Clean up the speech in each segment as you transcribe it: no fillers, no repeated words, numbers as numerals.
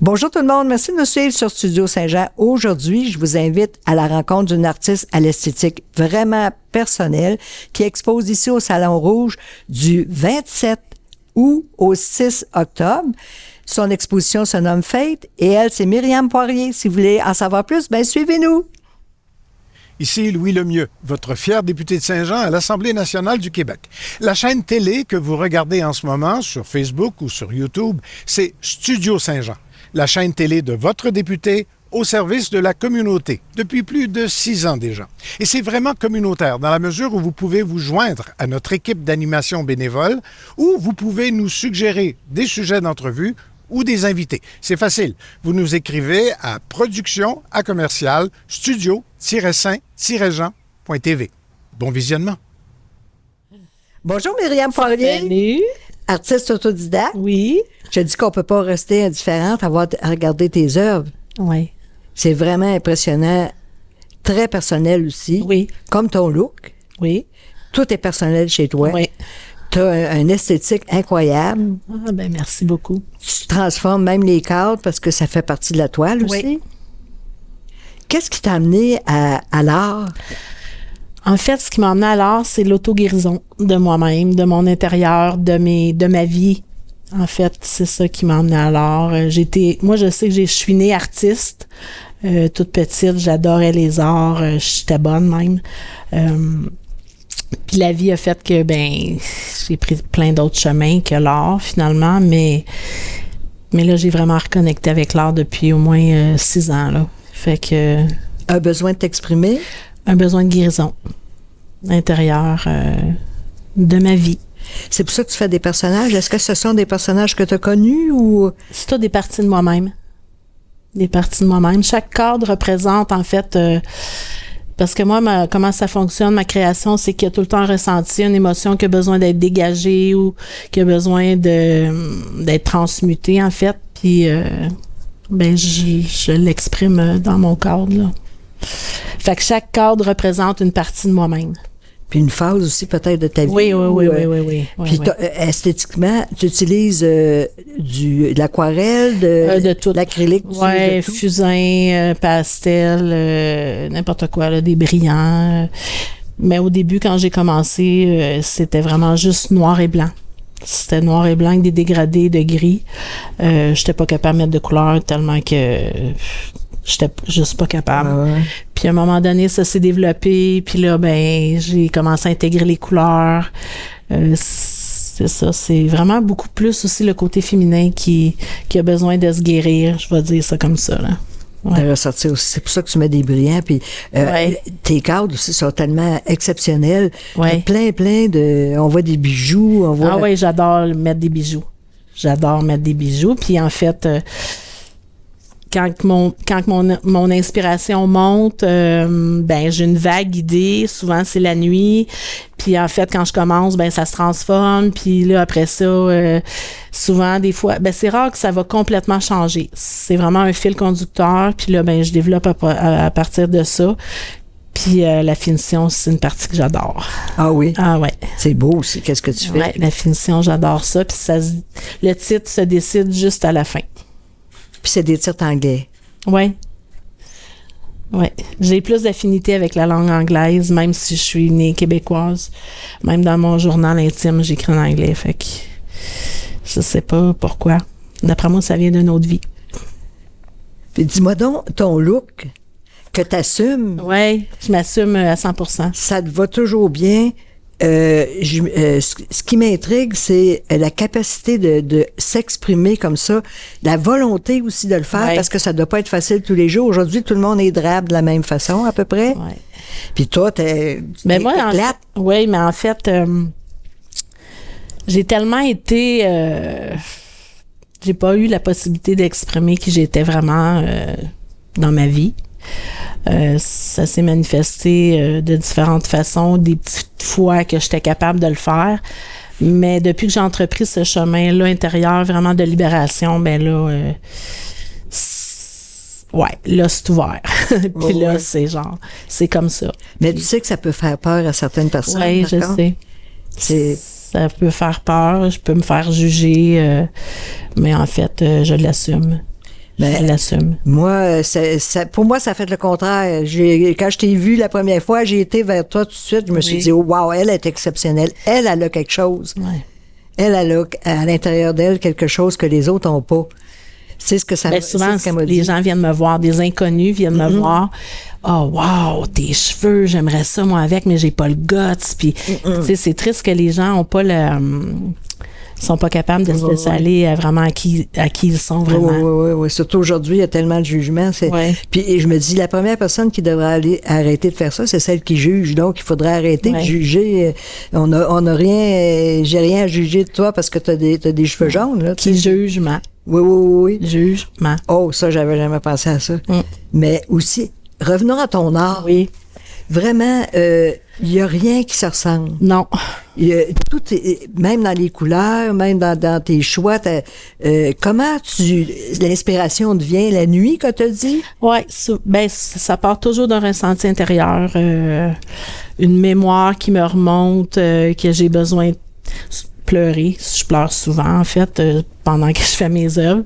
Bonjour tout le monde, merci de nous suivre sur Studio Saint-Jean. Aujourd'hui, je vous invite à la rencontre d'une artiste à l'esthétique vraiment personnelle qui expose ici au Salon Rouge du 27 août au 6 octobre. Son exposition se nomme Fate et elle, c'est Myriam Poirier. Si vous voulez en savoir plus, ben suivez-nous. Ici Louis Lemieux, votre fier député de Saint-Jean à l'Assemblée nationale du Québec. La chaîne télé que vous regardez en ce moment sur Facebook ou sur YouTube, c'est Studio Saint-Jean, la chaîne télé de votre député au service de la communauté, depuis plus de 6 ans déjà. Et c'est vraiment communautaire, dans la mesure où vous pouvez vous joindre à notre équipe d'animation bénévole ou vous pouvez nous suggérer des sujets d'entrevue ou des invités. C'est facile. Vous nous écrivez à production@studio-saint-jean.tv. Bon visionnement. Bonjour Myriam Poirier. Salut. Artiste autodidacte. Oui. Je dis qu'on peut pas rester indifférente à regarder tes œuvres. Oui. C'est vraiment impressionnant. Très personnel aussi. Oui. Comme ton look. Oui. Tout est personnel chez toi. Oui. Tu as un esthétique incroyable. Ah, ben merci beaucoup. Tu transformes même les cadres parce que ça fait partie de la toile aussi. Oui. Qu'est-ce qui t'a amené à l'art? En fait, ce qui m'a amené à l'art, c'est l'auto-guérison de moi-même, de mon intérieur, de ma vie. En fait, c'est ça qui m'a amené à l'art. Moi, je sais que je suis née artiste. Toute petite, j'adorais les arts. J'étais bonne même. Puis la vie a fait que, j'ai pris plein d'autres chemins que l'art, finalement. Mais là, j'ai vraiment reconnecté avec l'art depuis au moins 6 ans, là. Fait que... Un besoin de t'exprimer? Un besoin de guérison intérieure de ma vie. C'est pour ça que tu fais des personnages. Est-ce que ce sont des personnages que tu as connus ou... C'est tout des parties de moi-même. Des parties de moi-même. Chaque cadre représente, en fait... parce que moi, comment ça fonctionne, ma création, c'est qu'il y a tout le temps un ressenti, une émotion qui a besoin d'être dégagée ou qui a besoin d'être transmutée, en fait. Puis, je l'exprime dans mon cadre, là. Fait que chaque cadre représente une partie de moi-même. Puis une phase aussi peut-être de ta vie. Oui. Puis esthétiquement, tu utilises de l'aquarelle, de tout. L'acrylique. Oui, fusain, pastel, n'importe quoi, là, des brillants. Mais au début, quand j'ai commencé, c'était vraiment juste noir et blanc. C'était noir et blanc avec des dégradés de gris. J'étais pas capable de mettre de couleur tellement que... J'étais juste pas capable. Ah ouais. Puis à un moment donné, ça s'est développé. Puis là, j'ai commencé à intégrer les couleurs. C'est ça. C'est vraiment beaucoup plus aussi le côté féminin qui a besoin de se guérir. Je vais dire ça comme ça, là. Ouais. De ressortir aussi. C'est pour ça que tu mets des brillants. Puis tes cadres aussi sont tellement exceptionnels. Ouais. Plein de... On voit des bijoux. Ah oui, j'adore mettre des bijoux. Puis en fait... Quand mon inspiration monte, j'ai une vague idée. Souvent, c'est la nuit. Puis en fait, quand je commence, ça se transforme. Puis là, après ça, souvent, des fois, c'est rare que ça va complètement changer. C'est vraiment un fil conducteur. Puis là, je développe à partir de ça. Puis la finition, c'est une partie que j'adore. Ah oui? Ah ouais. C'est beau aussi. Qu'est-ce que tu fais? Ouais, la finition, j'adore ça. Puis le titre se décide juste à la fin. Puis c'est des titres anglais. Oui. Oui. J'ai plus d'affinité avec la langue anglaise, même si je suis née québécoise. Même dans mon journal intime, j'écris en anglais. Fait que je sais pas pourquoi. D'après moi, ça vient d'une autre vie. Puis dis-moi donc, ton look, que tu assumes. Oui, je m'assume à 100%. Ça te va toujours bien. Ce qui m'intrigue, c'est la capacité de s'exprimer comme ça, la volonté aussi de le faire, parce que ça doit pas être facile tous les jours. Aujourd'hui, tout le monde est drabe de la même façon, à peu près. Ouais. Puis toi, t'es plate. Oui, mais en fait, j'ai tellement été... j'ai pas eu la possibilité d'exprimer qui j'étais vraiment dans ma vie. Ça s'est manifesté de différentes façons, des petites fois que j'étais capable de le faire. Mais depuis que j'ai entrepris ce chemin-là intérieur, vraiment de libération, là, c'est ouvert. Puis là, c'est comme ça. Mais tu sais que ça peut faire peur à certaines personnes. Oui, je sais. Ça peut faire peur, je peux me faire juger, mais en fait, je l'assume. Ben, Elle l'assume. Moi, pour moi, ça a fait le contraire. Quand je t'ai vu la première fois, j'ai été vers toi tout de suite. Je me suis dit, oh, wow, elle est exceptionnelle. Elle a quelque chose. Ouais. Elle a à l'intérieur d'elle quelque chose que les autres n'ont pas. C'est ce que ça Souvent, c'est ce qu'elle m'a dit. les gens viennent me voir, des inconnus viennent me voir. Oh, wow, tes cheveux, j'aimerais ça, moi, avec, mais j'ai pas le guts. Puis, tu sais, c'est triste que les gens ont pas sont pas capables de se laisser aller à vraiment à qui ils sont vraiment. Oui. Surtout aujourd'hui, il y a tellement de jugements. Puis je me dis, la première personne qui devrait aller arrêter de faire ça, c'est celle qui juge. Donc, il faudrait arrêter de juger. On a rien, j'ai rien à juger de toi parce que t'as des cheveux jaunes. Là, qui jugement. Oui. Jugement. Oh, ça, j'avais jamais pensé à ça. Mais aussi, revenons à ton art. Oui. Vraiment, il n'y a rien qui se ressemble. Non. Tout même dans les couleurs, même dans tes choix, comment l'inspiration te vient la nuit, que tu as dit? Oui, ça part toujours d'un ressenti intérieur, une mémoire qui me remonte, que j'ai besoin de pleurer. Je pleure souvent, en fait, pendant que je fais mes œuvres.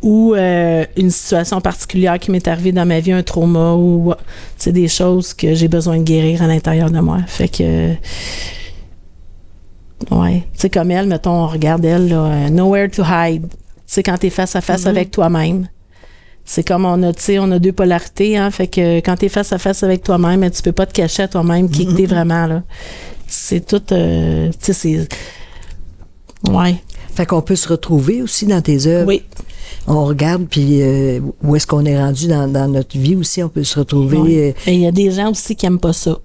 Ou une situation particulière qui m'est arrivée dans ma vie, un trauma, ou des choses que j'ai besoin de guérir à l'intérieur de moi. Fait que, ouais, tu sais, comme elle, mettons, on regarde elle, là, Nowhere to Hide. Tu sais, quand t'es face à face avec toi-même, c'est comme on a deux polarités, hein, fait que quand t'es face à face avec toi-même, tu peux pas te cacher à toi-même qui que t'es vraiment, là. C'est tout, tu sais, c'est... Ouais. Fait qu'on peut se retrouver aussi dans tes œuvres. Oui. On regarde, puis où est-ce qu'on est rendu dans notre vie aussi, on peut se retrouver. Oui. Et il y a des gens aussi qui n'aiment pas ça.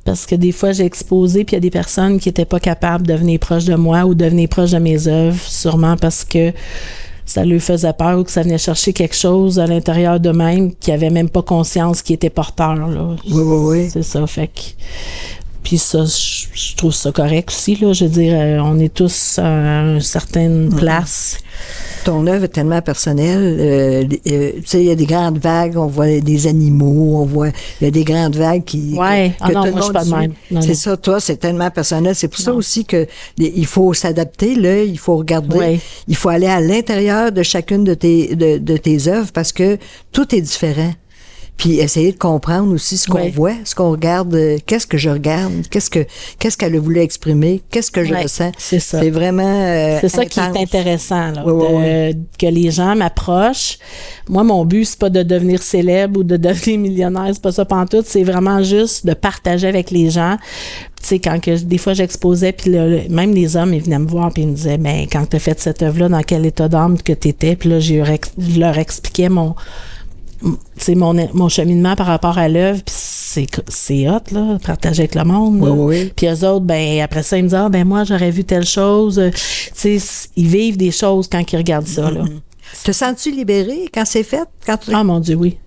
Parce que des fois, j'ai exposé, puis il y a des personnes qui n'étaient pas capables de venir proche de moi ou de venir proche de mes œuvres, sûrement parce que ça leur faisait peur ou que ça venait chercher quelque chose à l'intérieur d'eux-mêmes qui n'avaient même pas conscience qu'ils étaient porteurs. Là. Oui. C'est ça, fait que... Puis ça, je trouve ça correct aussi, là. Je veux dire, on est tous à une certaine place. Ton œuvre est tellement personnelle. Tu sais, il y a des grandes vagues, on voit des animaux, il y a des grandes vagues qui... Oui, que non, tout le moi, je suis pas de même. C'est ça, toi, c'est tellement personnel. C'est pour ça aussi que il faut s'adapter, là, il faut regarder. Oui. Il faut aller à l'intérieur de chacune de tes œuvres parce que tout est différent. Puis essayer de comprendre aussi ce qu'on voit, ce qu'on regarde, qu'est-ce que je regarde, qu'est-ce qu'elle a voulu exprimer, qu'est-ce que je ressens. C'est ça. C'est vraiment c'est ça intense. qui est intéressant, là, Oui. que les gens m'approchent. Moi, mon but, c'est pas de devenir célèbre ou de devenir millionnaire, c'est pas ça pantoute, c'est vraiment juste de partager avec les gens. Tu sais, des fois, j'exposais, puis même les hommes, ils venaient me voir, puis ils me disaient, ben, quand tu as fait cette œuvre-là, dans quel état d'âme que tu étais? Puis là, je leur expliquais mon cheminement par rapport à l'œuvre, puis c'est hot, là, partager avec le monde. Oui. Puis eux autres, ben après ça, ils me disent, ben moi, j'aurais vu telle chose. Tu sais, ils vivent des choses quand ils regardent ça, là. Te sens-tu libérée quand c'est fait? Ah, mon Dieu, oui.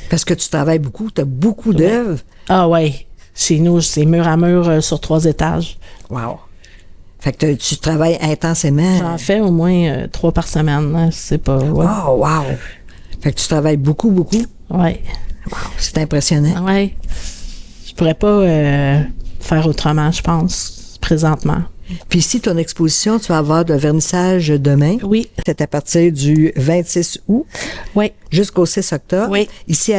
Parce que tu travailles beaucoup, tu as beaucoup d'œuvres. Ah, ouais. Chez nous, c'est mur à mur sur 3 étages. Wow. Fait que tu travailles intensément. J'en fais au moins 3 par semaine, hein, c'est pas... Ouais. Wow. Fait que tu travailles beaucoup. Ouais. Wow, c'est impressionnant. Ouais. Je pourrais pas faire autrement, je pense, présentement. Puis ici, ton exposition, tu vas avoir de vernissage demain. Oui. C'est à partir du 26 août jusqu'au 6 octobre. Oui. Ici,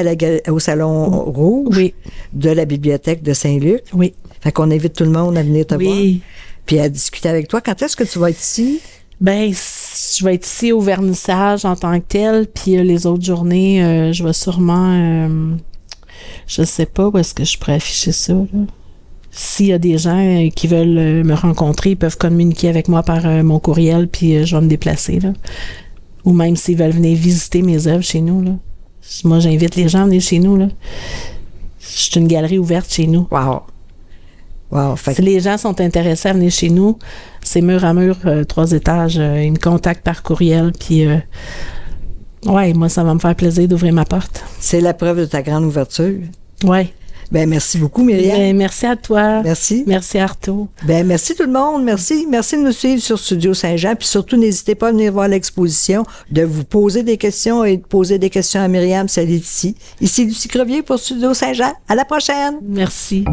au Salon Rouge de la Bibliothèque de Saint-Luc. Oui. Fait qu'on invite tout le monde à venir te voir. Oui. Puis à discuter avec toi. Quand est-ce que tu vas être ici? Ben, je vais être ici au vernissage en tant que tel, puis les autres journées, je vais sûrement... je sais pas où est-ce que je pourrais afficher ça, là. S'il y a des gens qui veulent me rencontrer, ils peuvent communiquer avec moi par mon courriel, puis je vais me déplacer, là. Ou même s'ils veulent venir visiter mes œuvres chez nous, là. Moi, j'invite les gens à venir chez nous, là. C'est une galerie ouverte chez nous. Wow. Si les gens sont intéressés à venir chez nous, c'est mur à mur, 3 étages. Ils me contactent par courriel, puis moi, ça va me faire plaisir d'ouvrir ma porte. C'est la preuve de ta grande ouverture. Oui. Ben merci beaucoup, Myriam. Ben, merci à toi. Merci. Merci, Arto. Ben merci tout le monde. Merci de nous suivre sur Studio Saint-Jean. Puis surtout, n'hésitez pas à venir voir l'exposition, de vous poser des questions et de poser des questions à Myriam, celle est ici. Ici, Lucie Crevier pour Studio Saint-Jean. À la prochaine. Merci.